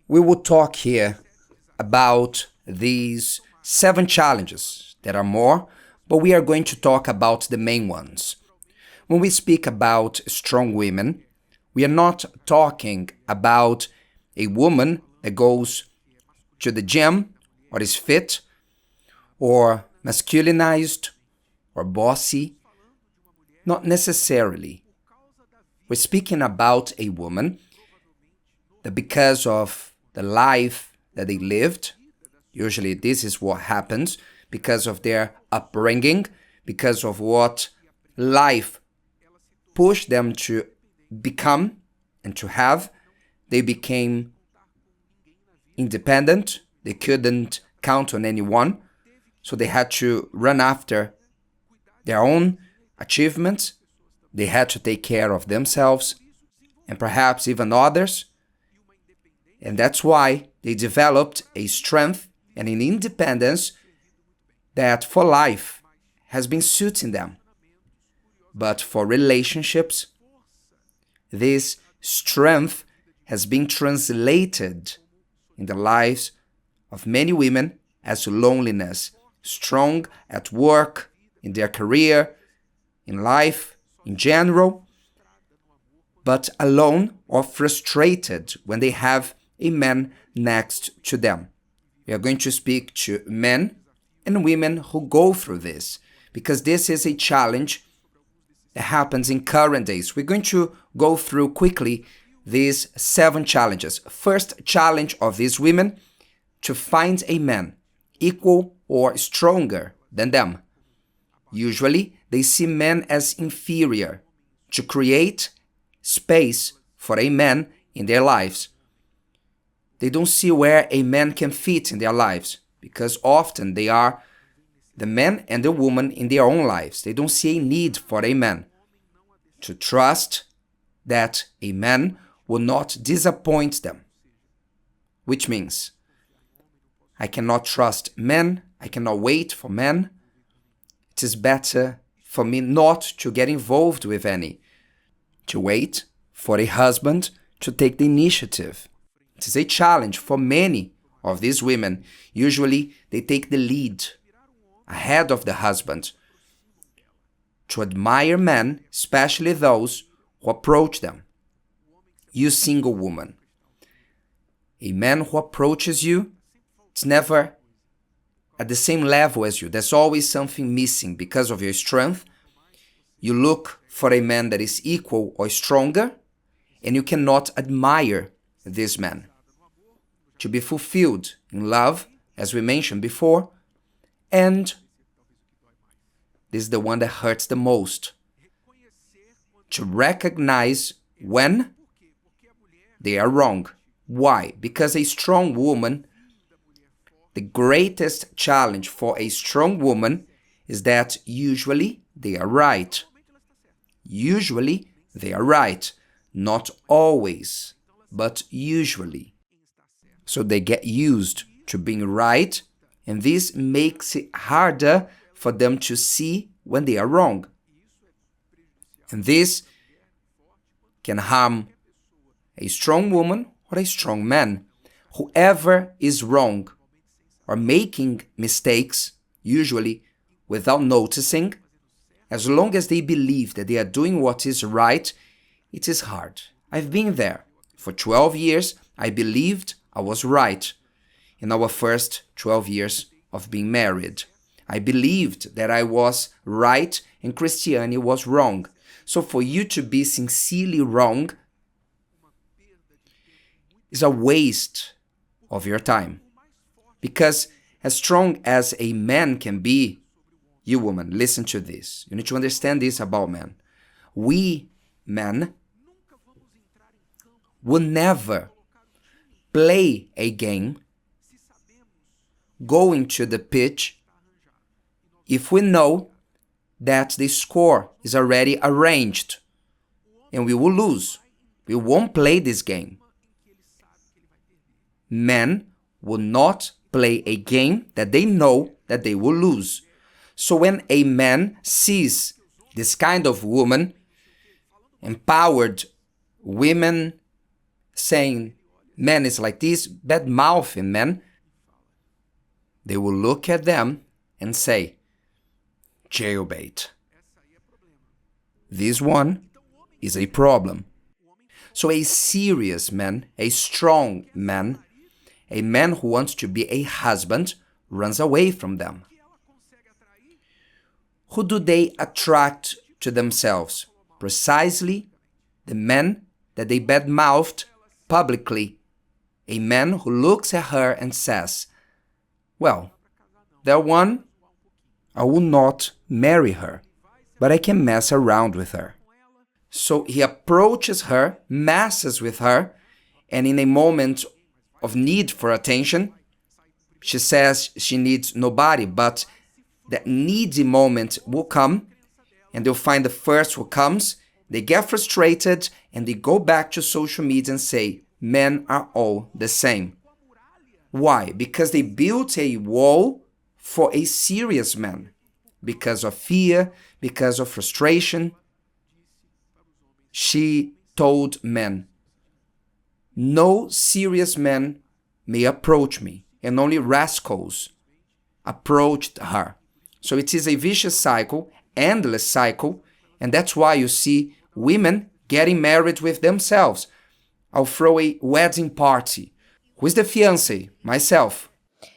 We will talk here about these 7 challenges. There are more, but we are going to talk about the main ones. When we speak about strong women, we are not talking about a woman that goes to the gym or is fit or masculinized or bossy. Not necessarily. We're speaking about a woman that because of the life that they lived, usually this is what happens, because of their upbringing, because of what life pushed them to become and to have, they became independent. They couldn't count on anyone, so they had to run after their own achievements. They had to take care of themselves and perhaps even others. And that's why they developed a strength and an independence that for life has been suiting them. But for relationships, this strength has been translated in the lives of many women as loneliness, strong at work, in their career, in life, in general, but alone or frustrated when they have a man next to them. We are going to speak to men and women who go through this, because this is a challenge that happens in current days. We're going to go through quickly these 7 challenges. First challenge of these women, to find a man equal or stronger than them. Usually, they see men as inferior, to create space for a man in their lives. They don't see where a man can fit in their lives, because often they are the man and the woman in their own lives. They don't see a need for a man. To trust that a man will not disappoint them. Which means, I cannot trust men, I cannot wait for men. It is better for me not to get involved with any. To wait for a husband to take the initiative. It is a challenge for many of these women. Usually they take the lead ahead of the husband. To admire men, especially those who approach them. You single woman. A man who approaches you, it's never at the same level as you. There's always something missing because of your strength. You look for a man that is equal or stronger, and you cannot admire this man. To be fulfilled in love, as we mentioned before, and this is the one that hurts the most. To recognize when they are wrong. Why? Because a strong woman, the greatest challenge for a strong woman is that usually they are right. Usually they are right. Not always, but usually. So they get used to being right, and this makes it harder for them to see when they are wrong. And this can harm a strong woman or a strong man. Whoever is wrong or making mistakes, usually without noticing, as long as they believe that they are doing what is right, it is hard. I've been there. For 12 years, I believed I was right in our first 12 years of being married. I believed that I was right and Christiane was wrong. So for you to be sincerely wrong is a waste of your time. Because as strong as a man can be, you woman, listen to this. You need to understand this about men. We men will never play a game, go into the pitch, if we know that the score is already arranged and we will lose. We won't play this game. Men will not play a game that they know that they will lose. So when a man sees this kind of woman, empowered women saying man is like this, bad-mouthing men, they will look at them and say, jailbait. This one is a problem. So a serious man, a strong man, a man who wants to be a husband, runs away from them. Who do they attract to themselves? Precisely the men that they bad-mouthed publicly. A man who looks at her and says, well, that one, I will not marry her, but I can mess around with her. So he approaches her, messes with her, and in a moment of need for attention, she says she needs nobody, but that needy moment will come, and they'll find the first who comes, they get frustrated, and they go back to social media and say, men are all the same. Why? Because they built a wall for a serious man. Because of fear, because of frustration. She told men, no serious man may approach me, and only rascals approached her. So it is a vicious cycle, endless cycle, and that's why you see women getting married with themselves. I'll throw a wedding party. Who is the fiancé? Myself.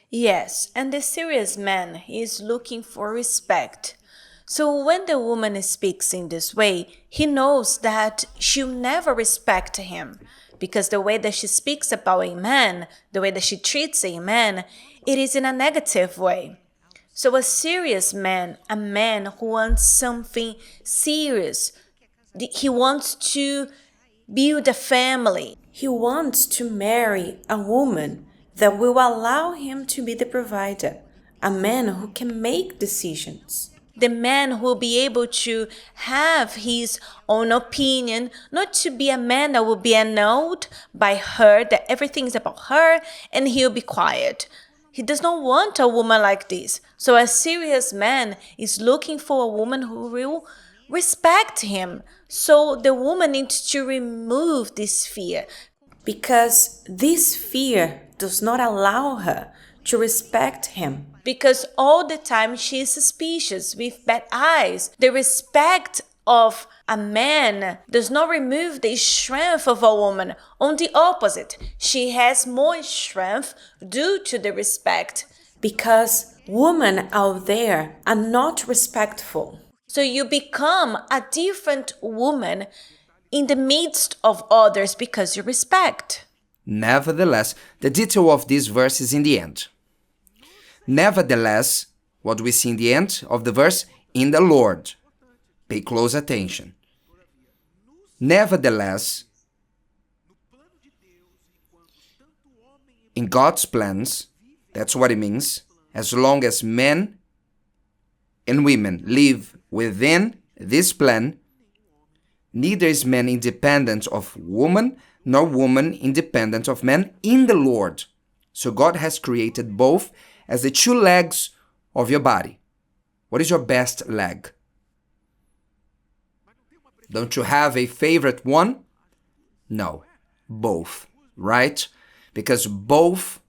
Yes, and the serious man is looking for respect. So when the woman speaks in this way, he knows that she'll never respect him, because the way that she speaks about a man, the way that she treats a man, it is in a negative way. So a serious man, a man who wants something serious, he wants to build a family. He wants to marry a woman that will allow him to be the provider, a man who can make decisions. The man who will be able to have his own opinion, not to be a man that will be annoyed by her, that everything is about her, and he'll be quiet. He does not want a woman like this. So a serious man is looking for a woman who will respect him. So the woman needs to remove this fear, because this fear does not allow her to respect him. Because all the time she is suspicious with bad eyes. The respect of a man does not remove the strength of a woman. On the opposite, she has more strength due to the respect. Because women out there are not respectful. So you become a different woman in the midst of others because you respect. Nevertheless, the detail of this verse is in the end. Nevertheless, what do we see in the end of the verse? In the Lord. Pay close attention. Nevertheless, in God's plans, that's what it means, as long as men and women live within this plan, neither is man independent of woman, nor woman independent of man in the Lord. So God has created both as the two legs of your body. What is your best leg? Don't you have a favorite one? No, both, right? Because both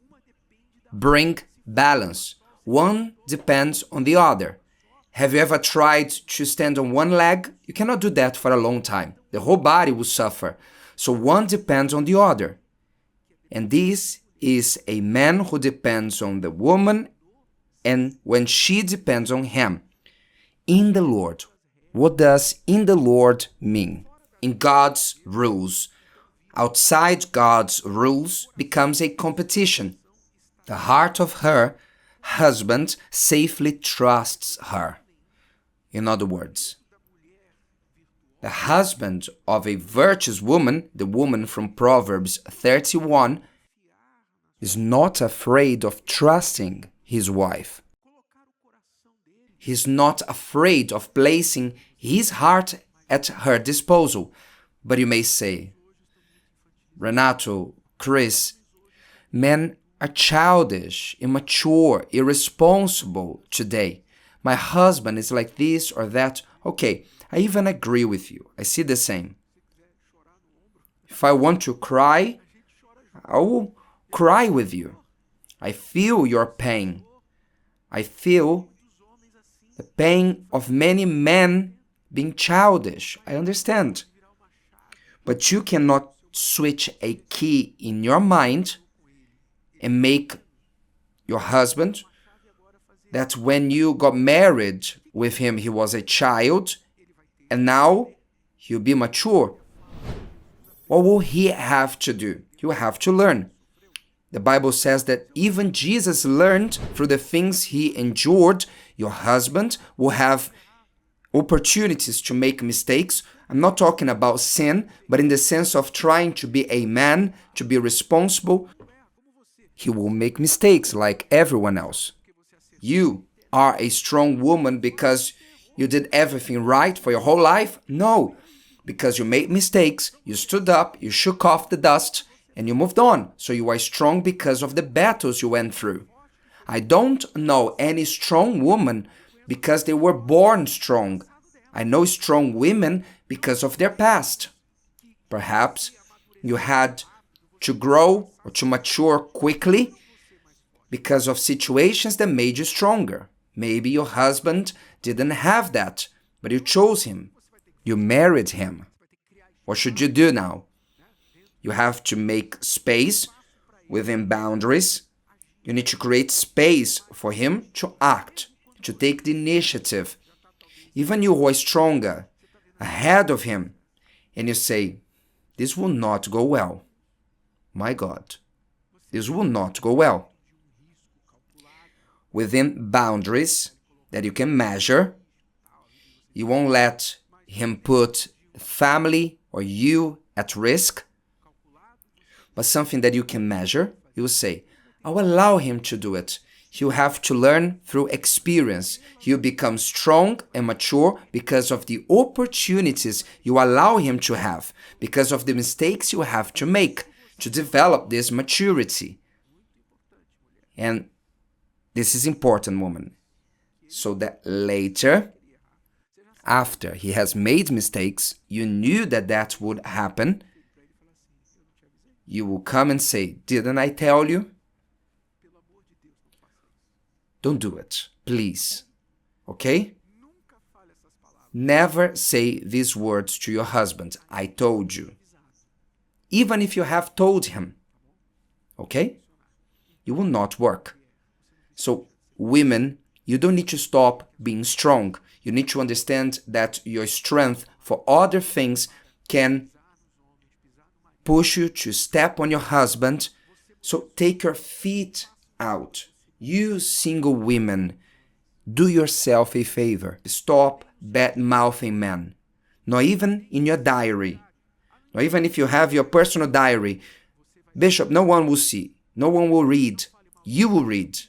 bring balance. One depends on the other. Have you ever tried to stand on one leg? You cannot do that for a long time. The whole body will suffer. So one depends on the other. And this is a man who depends on the woman, and when she depends on him. In the Lord. What does in the Lord mean? In God's rules. Outside God's rules becomes a competition. The heart of her husband safely trusts her. In other words, the husband of a virtuous woman, the woman from Proverbs 31, is not afraid of trusting his wife. He's not afraid of placing his heart at her disposal. But you may say, Renato, Chris, men are childish, immature, irresponsible today. My husband is like this or that. Okay, I even agree with you. I see the same. If I want to cry, I will cry with you. I feel your pain. I feel the pain of many men being childish. I understand. But you cannot switch a key in your mind and make your husband that when you got married with him, he was a child, and now he'll be mature. What will he have to do? He will have to learn. The Bible says that even Jesus learned through the things he endured. Your husband will have opportunities to make mistakes. I'm not talking about sin, but in the sense of trying to be a man, to be responsible. He will make mistakes like everyone else. You are a strong woman because you did everything right for your whole life? No, because you made mistakes, you stood up, you shook off the dust, and you moved on. So you are strong because of the battles you went through. I don't know any strong woman because they were born strong. I know strong women because of their past. Perhaps you had to grow or to mature quickly because of situations that made you stronger. Maybe your husband didn't have that, but you chose him. You married him. What should you do now? You have to make space within boundaries. You need to create space for him to act, to take the initiative. Even you who are stronger, ahead of him, and you say, this will not go well. My God, this will not go well. Within boundaries that you can measure, you won't let him put family or you at risk, but something that you can measure, you will say, I'll allow him to do it. He'll have to learn through experience. He'll become strong and mature because of the opportunities you allow him to have, because of the mistakes you have to make to develop this maturity. And this is important, woman, so that later, after he has made mistakes, you knew that that would happen, you will come and say, didn't I tell you? Don't do it, please. Okay? Never say these words to your husband, I told you. Even if you have told him. Okay? It will not work. So, women, you don't need to stop being strong. You need to understand that your strength for other things can push you to step on your husband. So take your feet out. You single women, do yourself a favor. Stop bad-mouthing men. Not even in your diary. Not even if you have your personal diary. Bishop, no one will see. No one will read. You will read.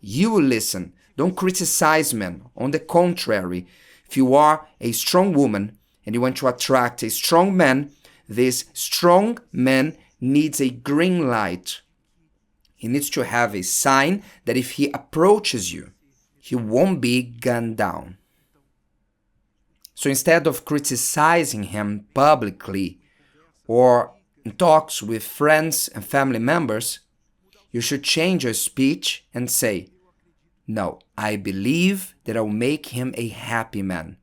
You will listen. Don't criticize men. On the contrary, if you are a strong woman and you want to attract a strong man, this strong man needs a green light. He needs to have a sign that if he approaches you, he won't be gunned down. So instead of criticizing him publicly or in talks with friends and family members, you should change your speech and say, no, I believe that I'll make him a happy man.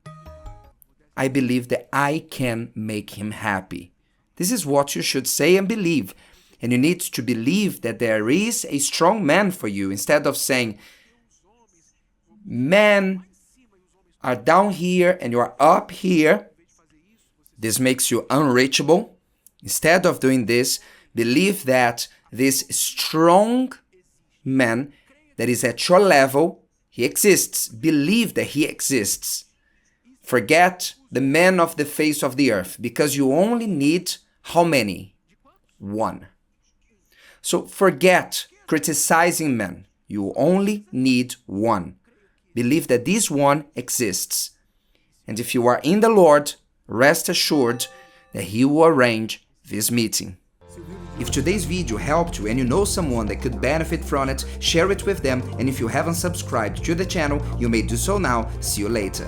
I believe that I can make him happy. This is what you should say and believe. And you need to believe that there is a strong man for you instead of saying, men are down here and you are up here. This makes you unreachable. Instead of doing this, believe that this strong man that is at your level, he exists. Believe that he exists. Forget the men of the face of the earth, because you only need how many? One. So forget criticizing men. You only need one. Believe that this one exists. And if you are in the Lord, rest assured that He will arrange this meeting. If today's video helped you and you know someone that could benefit from it, share it with them. And if you haven't subscribed to the channel, you may do so now. See you later.